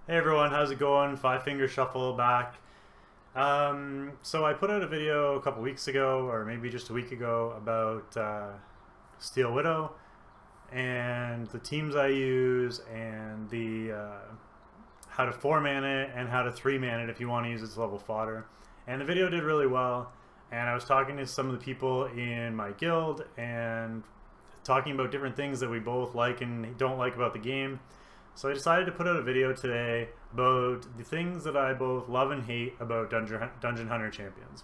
Hey everyone, how's it going? Five Finger Shuffle back. So I put out a video a couple weeks ago, or maybe just a week ago, about Steel Widow and the teams I use and the how to 4-man it and how to 3-man it if you want to use its level fodder. And the video did really well, and I was talking to some of the people in my guild and talking about different things that we both like and don't like about the game. So I decided to put out a video today about the things that I both love and hate about Dungeon Hunter Champions.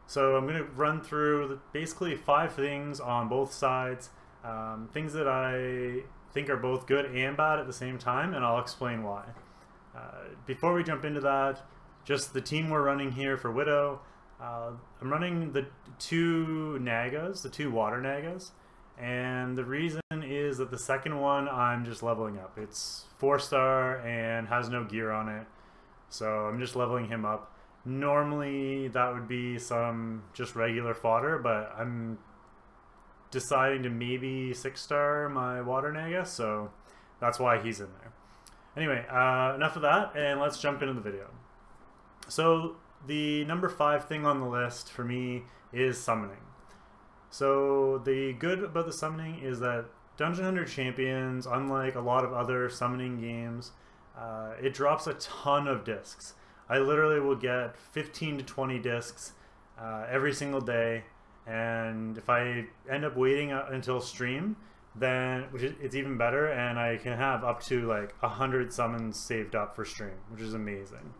So I'm going to run through basically 5 things on both sides, things that I think are both good and bad at the same time, and I'll explain why. Before we jump into that, just the team we're running here for Widow. I'm running the 2 Nagas, the 2 water Nagas. And the reason is that the second one I'm just leveling up. It's 4-star and has no gear on it, so I'm just leveling him up. Normally that would be some just regular fodder, but I'm deciding to maybe 6-star my water Naga, so that's why he's in there. Anyway, enough of that, and let's jump into the video. So the number 5 thing on the list for me is summoning. So the good about the summoning is that Dungeon Hunter Champions, unlike a lot of other summoning games, it drops a ton of discs. I literally will get 15 to 20 discs every single day, and if I end up waiting until stream, then it's even better, and I can have up to like 100 summons saved up for stream, which is amazing.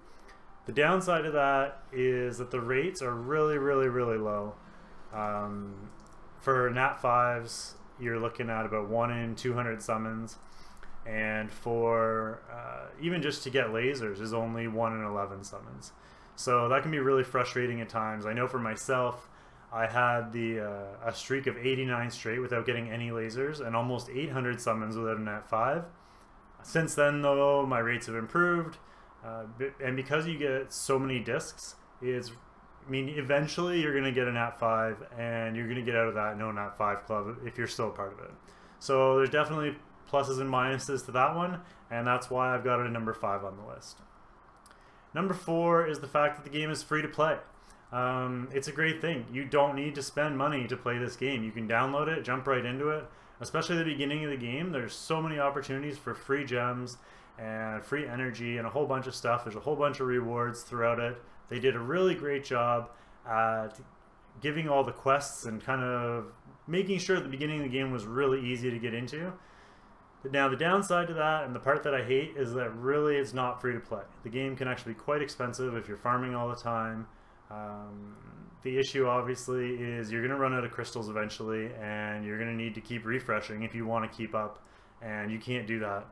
The downside of that is that the rates are really low. For Nat 5s, you're looking at about 1 in 200 summons, and for even just to get lasers is only 1 in 11 summons. So that can be really frustrating at times. I know for myself, I had a streak of 89 straight without getting any lasers, and almost 800 summons without a Nat 5. Since then, though, my rates have improved, and because you get so many discs, eventually you're going to get a Nat 5, and you're going to get out of that no Nat 5 club if you're still a part of it. So there's definitely pluses and minuses to that one, and that's why I've got it at number 5 on the list. Number 4 is the fact that the game is free to play. It's a great thing. You don't need to spend money to play this game. You can download it, jump right into it. Especially at the beginning of the game, there's so many opportunities for free gems and free energy and a whole bunch of stuff. There's a whole bunch of rewards throughout it. They did a really great job at giving all the quests and kind of making sure at the beginning of the game was really easy to get into. But now the downside to that, and the part that I hate, is that really it's not free to play. The game can actually be quite expensive if you're farming all the time. The issue obviously is you're going to run out of crystals eventually, and you're going to need to keep refreshing if you want to keep up, and you can't do that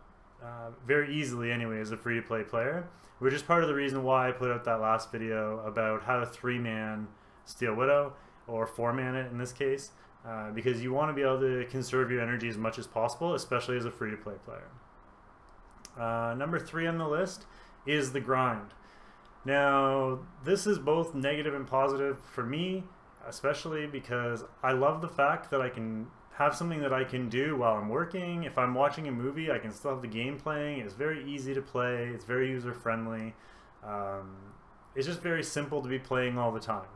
very easily anyway as a free-to-play player, which is part of the reason why I put out that last video about how to 3-man Steel Widow, or 4-man it in this case, because you want to be able to conserve your energy as much as possible, especially as a free-to-play player. Number 3 on the list is the grind. Now, this is both negative and positive for me, especially because I love the fact that I can have something that I can do while I'm working. If I'm watching a movie, I can still have the game playing. It's very easy to play. It's very user-friendly. It's just very simple to be playing all the time.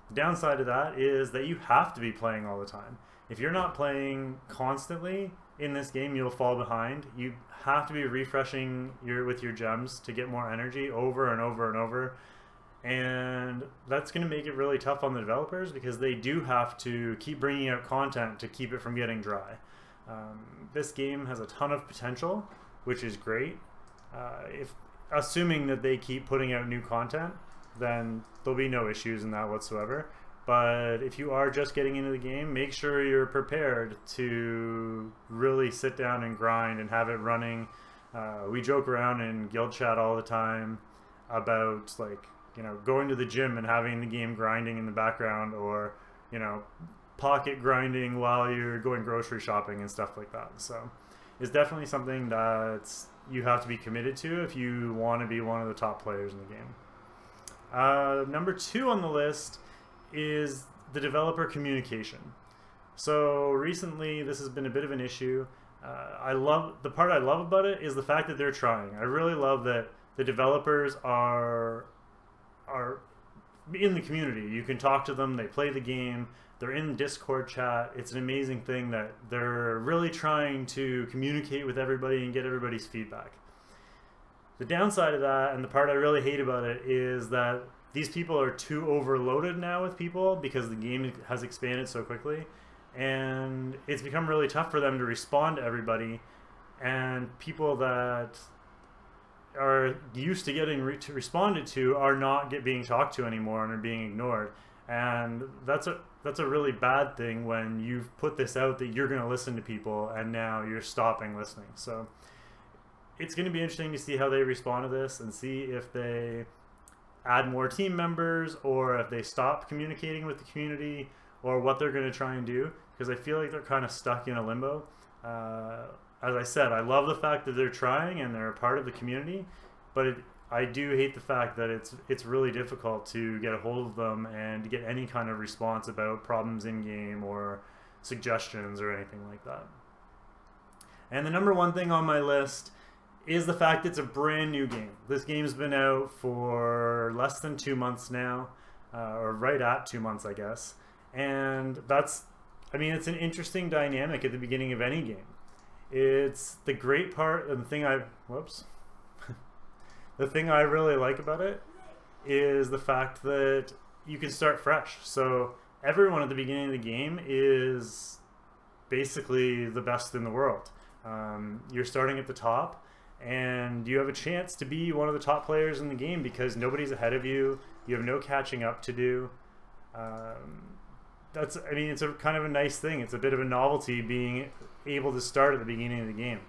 The downside of that is that you have to be playing all the time. If you're not playing constantly in this game, you'll fall behind. You have to be refreshing with your gems to get more energy over and over and over. And that's going to make it really tough on the developers because they do have to keep bringing out content to keep it from getting dry. This game has a ton of potential, which is great. Assuming that they keep putting out new content, then there'll be no issues in that whatsoever. But if you are just getting into the game, make sure you're prepared to really sit down and grind and have it running. We joke around in guild chat all the time about, like, going to the gym and having the game grinding in the background, or, pocket grinding while you're going grocery shopping and stuff like that. So it's definitely something that you have to be committed to if you want to be one of the top players in the game. Number 2 on the list is the developer communication. So recently this has been a bit of an issue. The part I love about it is the fact that they're trying. I really love that the developers are in the community. You can talk to them, they play the game, they're in Discord chat. It's an amazing thing that they're really trying to communicate with everybody and get everybody's feedback. The downside of that, and the part I really hate about it, is that these people are too overloaded now with people because the game has expanded so quickly, and it's become really tough for them to respond to everybody, and people that are used to getting responded to are not being talked to anymore and are being ignored. And that's a really bad thing when you've put this out that you're going to listen to people and now you're stopping listening. So it's going to be interesting to see how they respond to this and see if they add more team members or if they stop communicating with the community or what they're going to try and do, because I feel like they're kind of stuck in a limbo. As I said, I love the fact that they're trying and they're a part of the community, but I do hate the fact that it's really difficult to get a hold of them and to get any kind of response about problems in game or suggestions or anything like that. And the number one thing on my list is the fact it's a brand new game. This game's been out for less than 2 months now, or right at 2 months, I guess. And it's an interesting dynamic at the beginning of any game. It's the great part, and the thing the thing I really like about it is the fact that you can start fresh. So everyone at the beginning of the game is basically the best in the world. You're starting at the top, and you have a chance to be one of the top players in the game because nobody's ahead of you. You have no catching up to do. It's a kind of a nice thing. It's a bit of a novelty being able to start at the beginning of the game.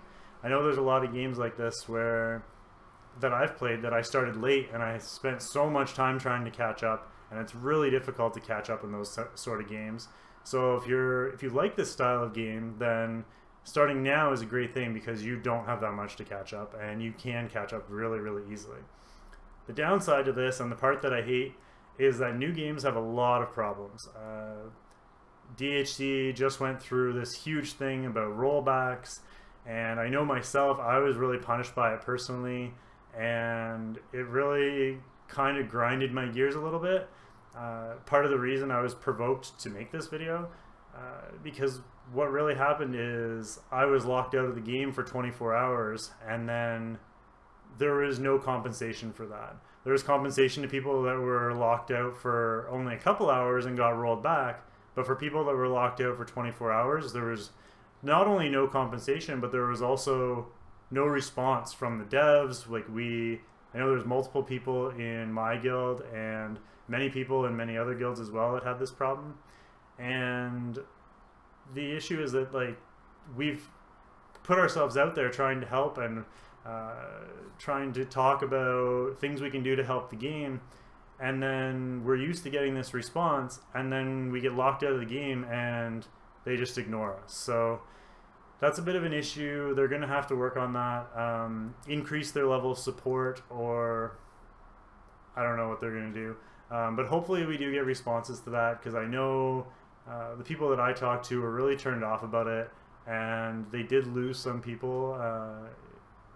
I know there's a lot of games like this that I've played that I started late and I spent so much time trying to catch up, and it's really difficult to catch up in those sort of games. So if you like this style of game, then starting now is a great thing because you don't have that much to catch up and you can catch up really, really easily. The downside to this, and the part that I hate, is that new games have a lot of problems. DHC just went through this huge thing about rollbacks, and I know myself, I was really punished by it personally, and it really kind of grinded my gears a little bit. Part of the reason I was provoked to make this video, because what really happened is I was locked out of the game for 24 hours, and then there was no compensation for that. There was compensation to people that were locked out for only a couple hours and got rolled back, but for people that were locked out for 24 hours, there was not only no compensation, but there was also no response from the devs. I know there's multiple people in my guild and many people in many other guilds as well that had this problem. And the issue is that we've put ourselves out there trying to help and trying to talk about things we can do to help the game, and then we're used to getting this response, and then we get locked out of the game and they just ignore us. So that's a bit of an issue. They're going to have to work on that, increase their level of support, or I don't know what they're going to do. But hopefully we do get responses to that, because I know the people that I talked to were really turned off about it, and they did lose some people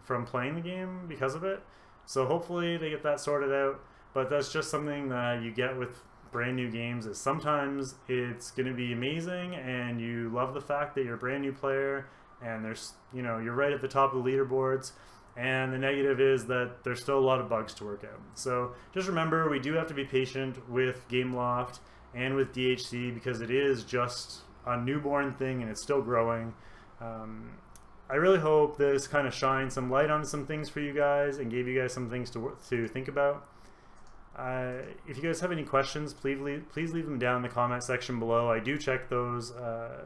from playing the game because of it. So hopefully they get that sorted out. But that's just something that you get with brand new games, is sometimes it's going to be amazing and you love the fact that you're a brand new player and you're right at the top of the leaderboards, and the negative is that there's still a lot of bugs to work out. So just remember, we do have to be patient with Gameloft and with DHC because it is just a newborn thing and it's still growing. I really hope this kind of shined some light on some things for you guys and gave you guys some things to think about. If you guys have any questions, please leave them down in the comment section below. I do check those,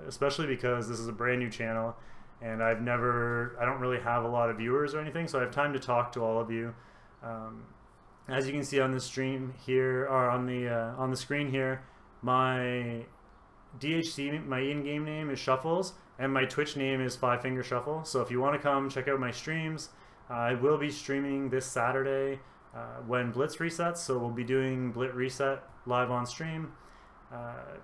especially because this is a brand new channel and I don't really have a lot of viewers or anything, so I have time to talk to all of you. As you can see on the stream here, or on the screen here, my DHC, my in-game name is Shuffles, and my Twitch name is 5 Shuffle. So if you want to come check out my streams, I will be streaming this Saturday when Blitz resets, so we'll be doing Blitz Reset live on stream.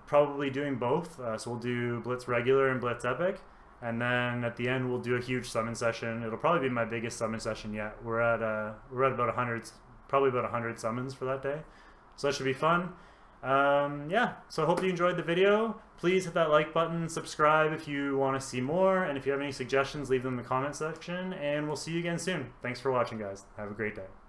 Probably doing both, so we'll do Blitz Regular and Blitz Epic, And then at the end, we'll do a huge summon session. It'll probably be my biggest summon session yet. We're at about 100, probably about 100 summons for that day. So that should be fun. Yeah, so I hope you enjoyed the video. Please hit that like button, subscribe if you want to see more, and if you have any suggestions, leave them in the comment section, and we'll see you again soon. Thanks for watching, guys. Have a great day.